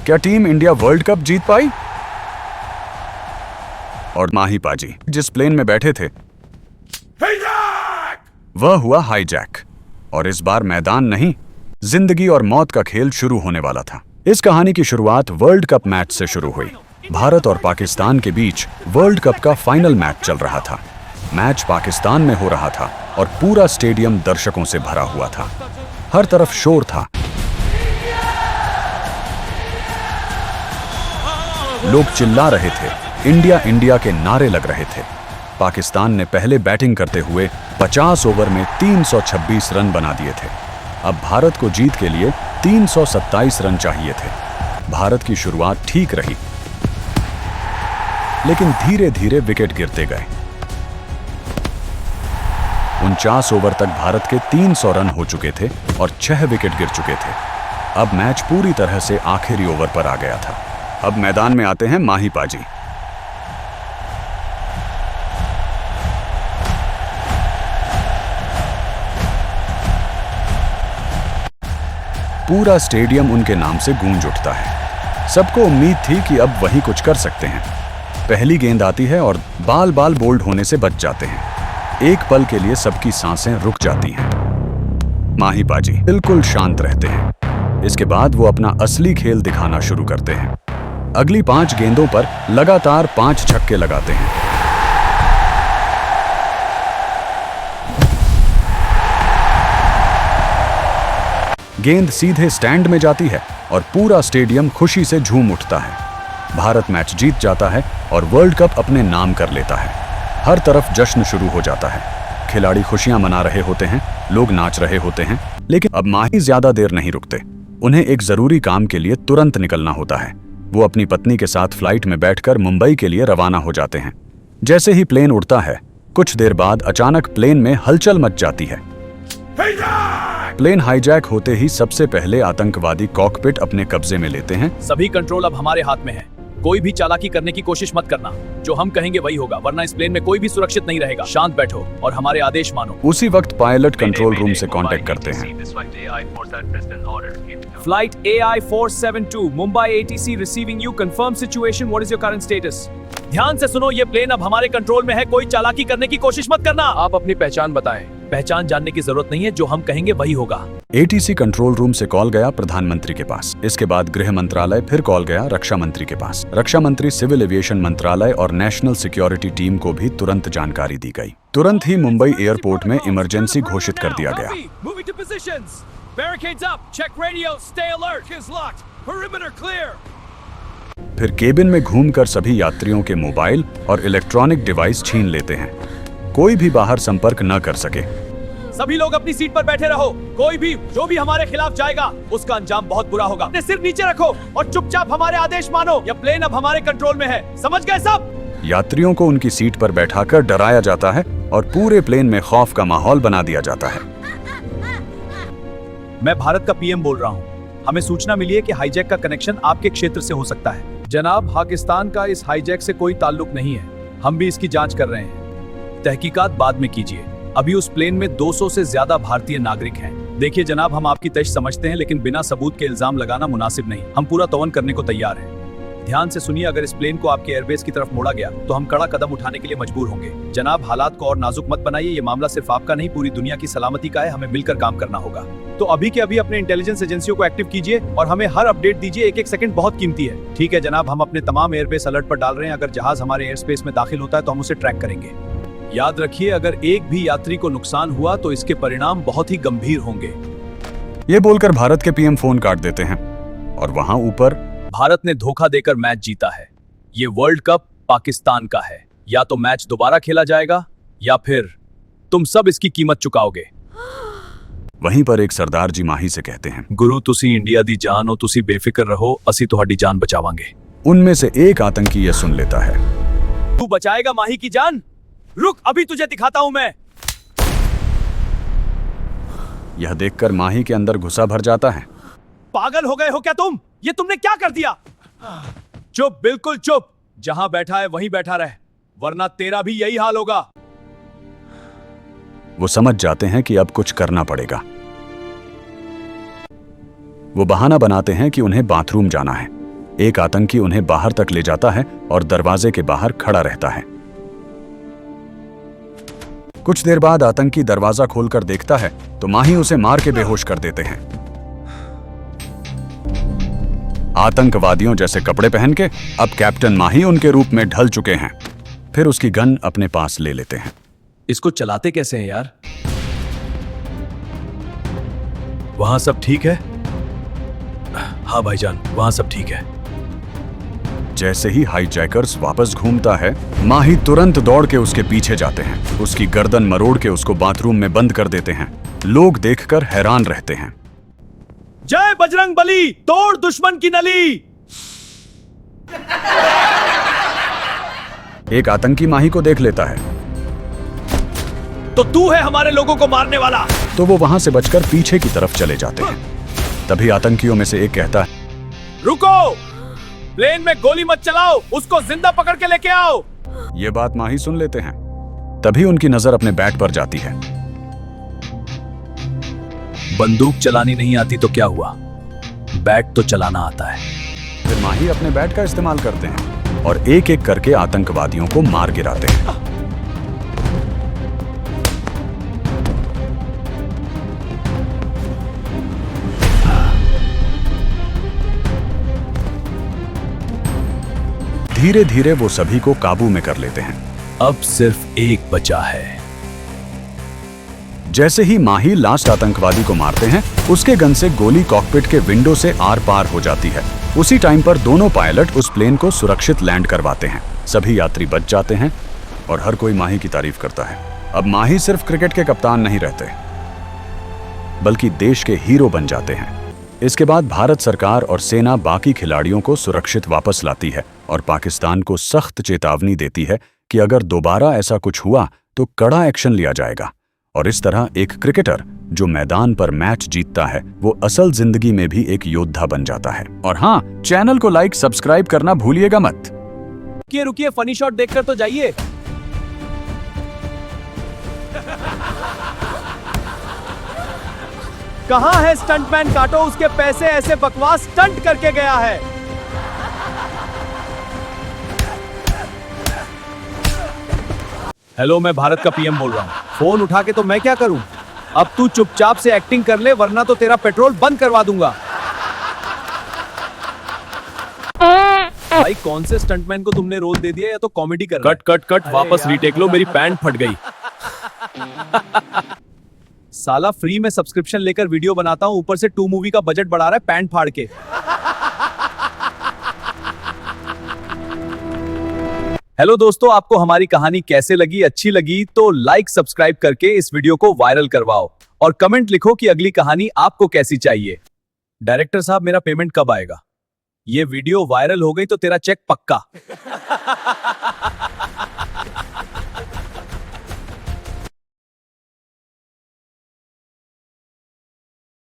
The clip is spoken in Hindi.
क्या टीम इंडिया वर्ल्ड कप जीत पाई? और माही पाजी जिस प्लेन में बैठे थे वह हुआ हाईजैक। और इस बार मैदान नहीं, जिंदगी और मौत का खेल शुरू होने वाला था। इस कहानी की शुरुआत वर्ल्ड कप मैच से शुरू हुई। भारत और पाकिस्तान के बीच वर्ल्ड कप का फाइनल मैच चल रहा था। मैच पाकिस्तान में हो रहा था और पूरा स्टेडियम दर्शकों से भरा हुआ था। हर तरफ शोर था, लोग चिल्ला रहे थे, इंडिया इंडिया के नारे लग रहे थे। पाकिस्तान ने पहले बैटिंग करते हुए 50 ओवर में 326 रन बना दिए थे। अब भारत को जीत के लिए 327 रन चाहिए थे। भारत की शुरुआत ठीक रही, लेकिन धीरे धीरे विकेट गिरते गए। 49 ओवर तक भारत के 300 रन हो चुके थे और 6 विकेट गिर चुके थे। अब मैच पूरी तरह से आखिरी ओवर पर आ गया था। अब मैदान में आते हैं माही पाजी। पूरा स्टेडियम उनके नाम से गूंज उठता है। सबको उम्मीद थी कि अब वही कुछ कर सकते हैं। पहली गेंद आती है और बाल बाल बोल्ड होने से बच जाते हैं। एक पल के लिए सबकी सांसें रुक जाती हैं। माही पाजी बिल्कुल शांत रहते हैं। इसके बाद वो अपना असली खेल दिखाना शुरू करते हैं। अगली 5 गेंदों पर लगातार 5 छक्के लगाते हैं। गेंद सीधे स्टैंड में जाती है और पूरा स्टेडियम खुशी से झूम उठता है। भारत मैच जीत जाता है और वर्ल्ड कप अपने नाम कर लेता है। हर तरफ जश्न शुरू हो जाता है। खिलाड़ी खुशियां मना रहे होते हैं, लोग नाच रहे होते हैं। लेकिन अब माही ज्यादा देर नहीं रुकते। उन्हें एक जरूरी काम के लिए तुरंत निकलना होता है। वो अपनी पत्नी के साथ फ्लाइट में बैठकर मुंबई के लिए रवाना हो जाते हैं। जैसे ही प्लेन उड़ता है, कुछ देर बाद अचानक प्लेन में हलचल मच जाती है। प्लेन हाईजैक होते ही सबसे पहले आतंकवादी कॉकपिट अपने कब्जे में लेते हैं। सभी कंट्रोल अब हमारे हाथ में है। कोई भी चालाकी करने की कोशिश मत करना। जो हम कहेंगे वही होगा, वरना इस प्लेन में कोई भी सुरक्षित नहीं रहेगा। शांत बैठो और हमारे आदेश मानो। उसी वक्त पायलट कंट्रोल रूम से कांटेक्ट करते हैं। Flight AI472 Mumbai ATC receiving you. Confirm situation, what is your current status? ध्यान से सुनो, ये प्लेन अब हमारे कंट्रोल में है। कोई चालाकी करने की कोशिश मत करना। आप अपनी पहचान बताएं। पहचान जानने की जरूरत नहीं है, जो हम कहेंगे वही होगा। ATC कंट्रोल रूम से कॉल गया प्रधानमंत्री के पास। इसके बाद गृह मंत्रालय फिर कॉल गया रक्षा मंत्री के पास। रक्षा मंत्री, सिविल एविएशन मंत्रालय और नेशनल सिक्योरिटी टीम को भी तुरंत जानकारी दी गई। तुरंत ही मुंबई एयरपोर्ट में इमरजेंसी घोषित कर दिया गया। फिर केबिन में घूमकर सभी यात्रियों के मोबाइल और इलेक्ट्रॉनिक डिवाइस छीन लेते हैं। कोई भी बाहर संपर्क न कर सके। सभी लोग अपनी सीट पर बैठे रहो। कोई भी जो भी हमारे खिलाफ जाएगा उसका अंजाम बहुत बुरा होगा। अपने सिर नीचे रखो और चुपचाप हमारे आदेश मानो। यह प्लेन अब हमारे कंट्रोल में है, समझ गए सब? यात्रियों को उनकी सीट पर बैठाकर डराया जाता है और पूरे प्लेन में खौफ का माहौल बना दिया जाता है। मैं भारत का PM बोल रहा हूँ। हमें सूचना मिली है कि हाईजैक का कनेक्शन आपके क्षेत्र से हो सकता है। जनाब, पाकिस्तान का इस हाईजैक से कोई ताल्लुक नहीं है। हम भी इसकी जांच कर रहे हैं। तहकीकात बाद में कीजिए। अभी उस प्लेन में 200 से ज्यादा भारतीय नागरिक हैं। देखिए जनाब, हम आपकी तश समझते हैं, लेकिन बिना सबूत के इल्जाम लगाना मुनासिब नहीं। हम पूरा तौन करने को तैयार हैं। ध्यान से सुनिए, अगर इस प्लेन को आपके एयरबेस की तरफ मोड़ा गया तो हम कड़ा कदम उठाने के लिए मजबूर होंगे। जनाब, हालात को और नाजुक मत बनाइए। ये मामला सिर्फ आपका नहीं, पूरी दुनिया की सलामती का है। हमें मिलकर काम करना होगा। तो अभी के अभी अपने इंटेलिजेंस एजेंसियों को एक्टिव कीजिए और हमें हर अपडेट दीजिए। एक एक सेकंड बहुत कीमती है। ठीक है जनाब, हम अपने तमाम एयरबेस अलर्ट पर डाल रहे हैं। अगर जहाज हमारे एयर स्पेस में दाखिल होता है तो हम उसे ट्रैक करेंगे। याद रखिए, अगर एक भी यात्री को नुकसान हुआ तो इसके परिणाम बहुत ही गंभीर होंगे। ये बोलकर भारत के PM फोन काट देते हैं और वहां ऊपर भारत ने धोखा देकर मैच जीता है। ये वर्ल्ड कप पाकिस्तान का है। या तो मैच दोबारा खेला जाएगा या फिर तुम सब इसकी कीमत चुकाओगे। वहीं पर एक सरदार जी माही से कहते हैं, गुरु तुसी इंडिया दी जान हो, तुसी बेफिक्र रहो, असी तुहाडी जान बचावांगे। उनमें से एक आतंकी यह सुन लेता है। तू बचाएगा माही की जान? रुक, अभी तुझे दिखाता हूं मैं। यह देखकर माही के अंदर गुस्सा भर जाता है। पागल हो गए हो क्या तुम? ये तुमने क्या कर दिया? चुप, बिल्कुल चुप। जहां बैठा है वहीं बैठा रह, वरना तेरा भी यही हाल होगा। वो समझ जाते हैं कि अब कुछ करना पड़ेगा। वो बहाना बनाते हैं कि उन्हें बाथरूम जाना है। एक आतंकी उन्हें बाहर तक ले जाता है और दरवाजे के बाहर खड़ा रहता है। कुछ देर बाद आतंकी दरवाजा खोलकर देखता है तो माही उसे मार के बेहोश कर देते हैं। आतंकवादियों जैसे कपड़े पहन के अब कैप्टन माही उनके रूप में ढल चुके हैं। फिर उसकी गन अपने पास ले लेते हैं। इसको चलाते कैसे हैं यार? वहां सब ठीक है? हाँ भाईजान, वहां सब ठीक है। जैसे ही हाईजैकर्स वापस घूमता है, माही तुरंत दौड़ के उसके पीछे जाते हैं। उसकी गर्दन मरोड़ के उसको बाथरूम में बंद कर देते हैं। लोग देखकर हैरान रहते हैं। जय बजरंग बली, तोड़ दुश्मन की नली। एक आतंकी माही को देख लेता है तो तू है हमारे लोगों को मारने वाला। तो वो वहां से बचकर पीछे की तरफ चले जाते हैं। तभी आतंकियों में से एक कहता है, रुको, प्लेन में गोली मत चलाओ, उसको जिंदा पकड़ के लेके आओ। ये बात माही सुन लेते हैं। तभी उनकी नजर अपने बैट पर जाती है। बंदूक चलानी नहीं आती तो क्या हुआ, बैट तो चलाना आता है। फिर माही अपने बैट का इस्तेमाल करते हैं और एक एक करके आतंकवादियों को मार गिराते हैं। धीरे धीरे वो सभी को काबू में कर लेते हैं। अब सिर्फ एक बचा है। जैसे ही माही लास्ट आतंकवादी को मारते हैं, उसके गन से गोली कॉकपिट के विंडो से आर पार हो जाती है। उसी टाइम पर दोनों पायलट उस प्लेन को सुरक्षित लैंड करवाते हैं। सभी यात्री बच जाते हैं और हर कोई माही की तारीफ करता है। अब माही सिर्फ क्रिकेट के कप्तान नहीं रहते, बल्कि देश के हीरो बन जाते हैं। इसके बाद भारत सरकार और सेना बाकी खिलाड़ियों को सुरक्षित वापस लाती है और पाकिस्तान को सख्त चेतावनी देती है कि अगर दोबारा ऐसा कुछ हुआ तो कड़ा एक्शन लिया जाएगा। और इस तरह एक क्रिकेटर जो मैदान पर मैच जीतता है, वो असल जिंदगी में भी एक योद्धा बन जाता है। और हाँ, चैनल को लाइक सब्सक्राइब करना भूलिएगा मत। रुकिए रुकिए, फनी शॉट देखकर तो जाइए। कहां है स्टंटमैन काटो, उसके पैसे ऐसे बकवास स्टंट करके गया है। हेलो, मैं भारत का पीएम बोल रहा हूं। फोन उठा के तो मैं क्या करूं? अब तू चुपचाप से एक्टिंग कर ले, वरना तो तेरा पेट्रोल बंद करवा दूंगा। भाई, कौन से स्टंटमैन को तुमने रोल दे दिया या तो कॉमेडी कर रहा है? कट कट कट, वापस रीटेक लो, मेरी पैंट फट गई। साला फ्री में सब्सक्रिप्शन लेकर वीडियो बनाता हूं, ऊपर से 2 मूवी का बजट बढ़ा रहा है पैंट फाड़ के। हेलो दोस्तों, आपको हमारी कहानी कैसे लगी? अच्छी लगी तो लाइक सब्सक्राइब करके इस वीडियो को वायरल करवाओ और कमेंट लिखो कि अगली कहानी आपको कैसी चाहिए। डायरेक्टर साहब, मेरा पेमेंट कब आएगा? ये वीडियो वायरल हो गई तो तेरा चेक पक्का।